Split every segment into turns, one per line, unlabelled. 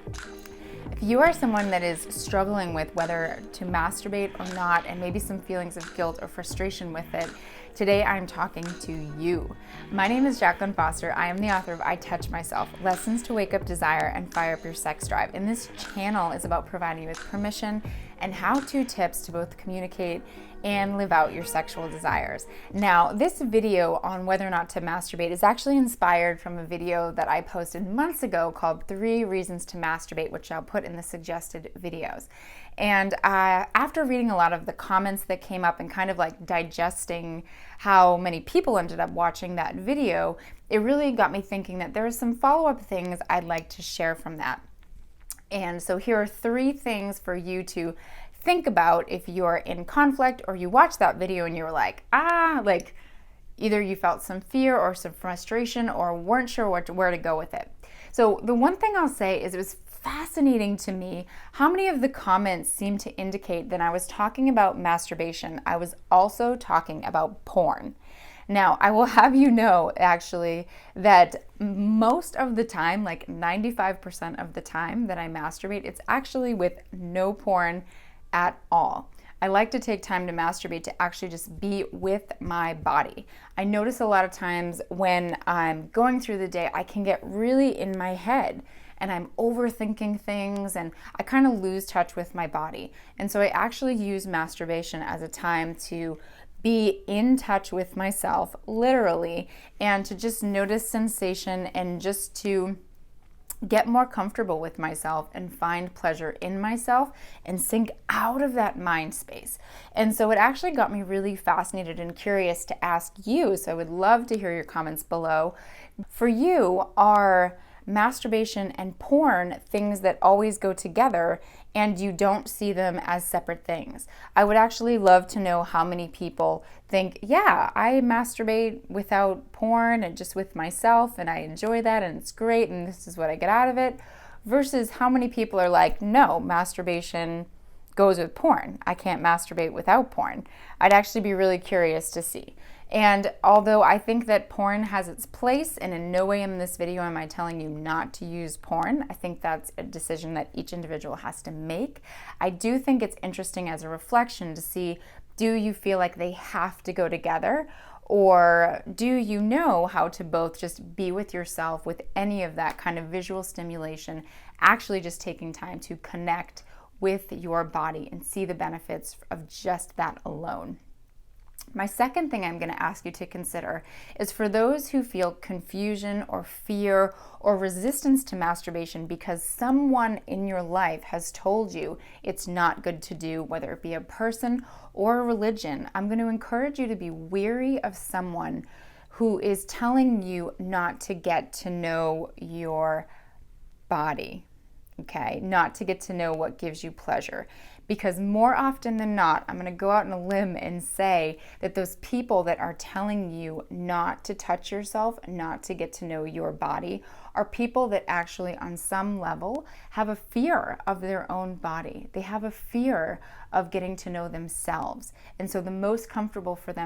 If you are someone that is struggling with whether to masturbate or not, and maybe some feelings of guilt or frustration with it, today I'm talking to you. My name is Jaclyn Foster. I am the author of I Touch Myself, Lessons to Wake Up Desire and Fire Up Your Sex Drive. And this channel is about providing you with permission and how-to tips to both communicate and live out your sexual desires. Now, this video on whether or not to masturbate is actually inspired from a video that I posted months ago called 3 Reasons to Masturbate, which I'll put in the suggested videos. And after reading a lot of the comments that came up and kind of like digesting how many people ended up watching that video, it really got me thinking that there are some follow-up things I'd like to share from that. And so here are 3 things for you to think about if you're in conflict or you watch that video and you're like, either you felt some fear or some frustration or weren't sure where to go with it. So the one thing I'll say is it was fascinating to me how many of the comments seemed to indicate that I was talking about masturbation. I was also talking about porn. Now, I will have you know, actually, that most of the time, like 95% of the time that I masturbate, it's actually with no porn at all. I like to take time to masturbate to actually just be with my body. I notice a lot of times when I'm going through the day, I can get really in my head and I'm overthinking things and I kind of lose touch with my body. And so I actually use masturbation as a time to be in touch with myself, literally, and to just notice sensation and just to get more comfortable with myself and find pleasure in myself and sink out of that mind space. And so it actually got me really fascinated and curious to ask you, so I would love to hear your comments below. For you, are masturbation and porn things that always go together and you don't see them as separate things? I would actually love to know how many people think, yeah, I masturbate without porn and just with myself and I enjoy that and it's great and this is what I get out of it, versus how many people are like, no, masturbation goes with porn. I can't masturbate without porn. I'd actually be really curious to see. And although I think that porn has its place, and in no way in this video am I telling you not to use porn, I think that's a decision that each individual has to make. I do think it's interesting as a reflection to see, do you feel like they have to go together? Or do you know how to both just be with yourself with any of that kind of visual stimulation, actually just taking time to connect with your body and see the benefits of just that alone? My second thing I'm going to ask you to consider is for those who feel confusion or fear or resistance to masturbation because someone in your life has told you it's not good to do, whether it be a person or a religion. I'm going to encourage you to be wary of someone who is telling you not to get to know your body, okay? Not to get to know what gives you pleasure. Because more often than not, I'm going to go out on a limb and say that those people that are telling you not to touch yourself, not to get to know your body, are people that actually on some level have a fear of their own body. They have a fear of getting to know themselves. And so the most comfortable thing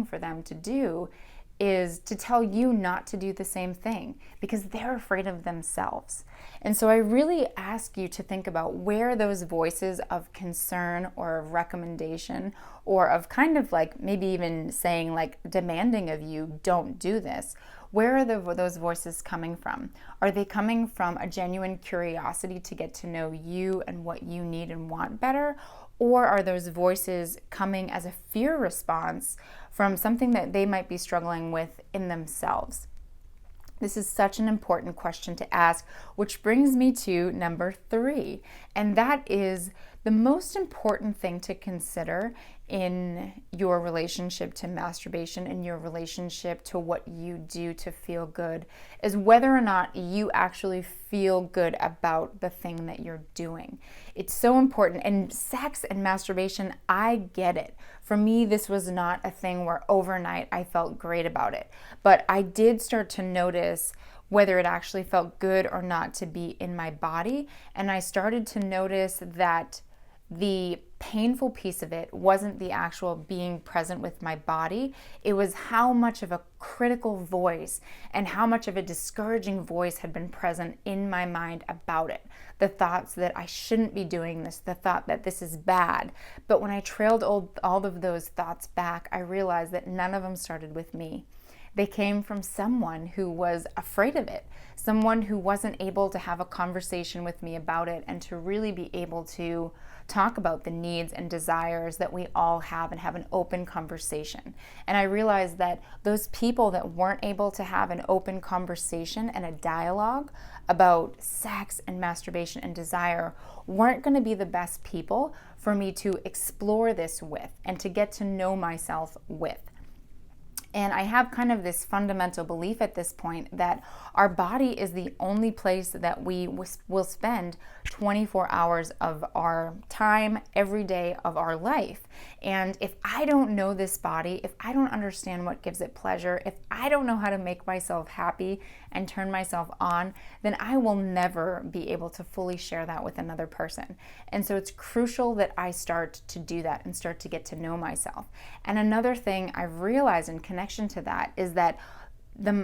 for them to do is to tell you not to do the same thing because they're afraid of themselves. And so I really ask you to think about where those voices of concern or of recommendation or of kind of like maybe even saying like demanding of you, don't do this. Where are those voices coming from? Are they coming from a genuine curiosity to get to know you and what you need and want better? Or are those voices coming as a fear response from something that they might be struggling with in themselves? This is such an important question to ask, which brings me to number 3, and that is the most important thing to consider in your relationship to masturbation and your relationship to what you do to feel good is whether or not you actually feel good about the thing that you're doing. It's so important. And sex and masturbation, I get it. For me, this was not a thing where overnight I felt great about it. But I did start to notice whether it actually felt good or not to be in my body. And I started to notice that the painful piece of it wasn't the actual being present with my body. It was how much of a critical voice and how much of a discouraging voice had been present in my mind about it. The thoughts that I shouldn't be doing this, the thought that this is bad. But when I trailed all of those thoughts back, I realized that none of them started with me. They came from someone who was afraid of it, someone who wasn't able to have a conversation with me about it and to really be able to talk about the needs and desires that we all have and have an open conversation. And I realized that those people that weren't able to have an open conversation and a dialogue about sex and masturbation and desire weren't going to be the best people for me to explore this with and to get to know myself with. And I have kind of this fundamental belief at this point that our body is the only place that we will spend 24 hours of our time every day of our life. And if I don't know this body, if I don't understand what gives it pleasure, if I don't know how to make myself happy and turn myself on, then I will never be able to fully share that with another person. And so it's crucial that I start to do that and start to get to know myself. And another thing I've realized in connection to that is that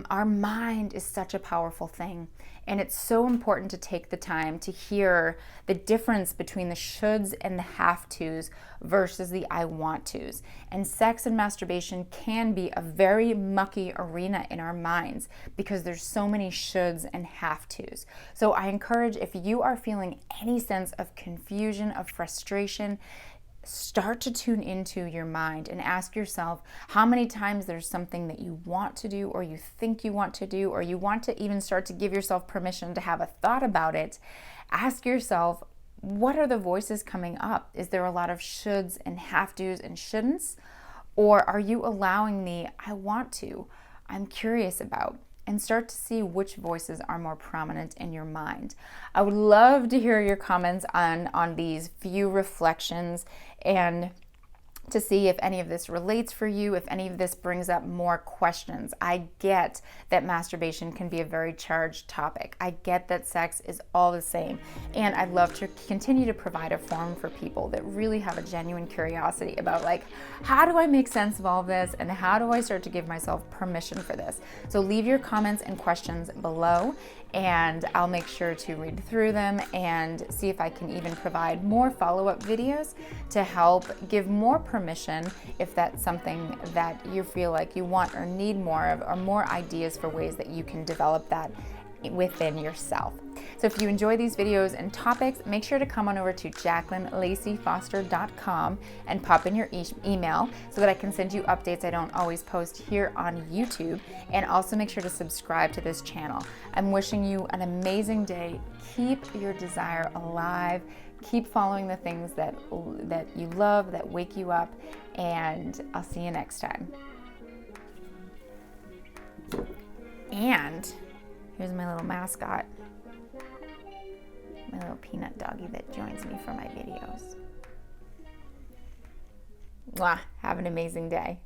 our mind is such a powerful thing, and it's so important to take the time to hear the difference between the shoulds and the have tos versus the I want tos. And sex and masturbation can be a very mucky arena in our minds because there's so many shoulds and have tos. So I encourage, if you are feeling any sense of confusion, of frustration, start to tune into your mind and ask yourself how many times there's something that you want to do or you think you want to do, or you want to even start to give yourself permission to have a thought about it. Ask yourself, what are the voices coming up? Is there a lot of shoulds and have tos and shouldn'ts? Or are you allowing the I want to, I'm curious about? And start to see which voices are more prominent in your mind. I would love to hear your comments on these few reflections and to see if any of this relates for you, if any of this brings up more questions. I get that masturbation can be a very charged topic. I get that sex is all the same. And I'd love to continue to provide a forum for people that really have a genuine curiosity about, like, how do I make sense of all this and how do I start to give myself permission for this? So leave your comments and questions below, and I'll make sure to read through them and see if I can even provide more follow-up videos to help give more permission if that's something that you feel like you want or need more of, or more ideas for ways that you can develop that within yourself. So if you enjoy these videos and topics, make sure to come on over to jaclynlaceyfoster.com and pop in your email so that I can send you updates I don't always post here on YouTube. And also make sure to subscribe to this channel. I'm wishing you an amazing day. Keep your desire alive. Keep following the things that you love, that wake you up, and I'll see you next time. And here's my little mascot, my little peanut doggy that joins me for my videos. Mwah, have an amazing day.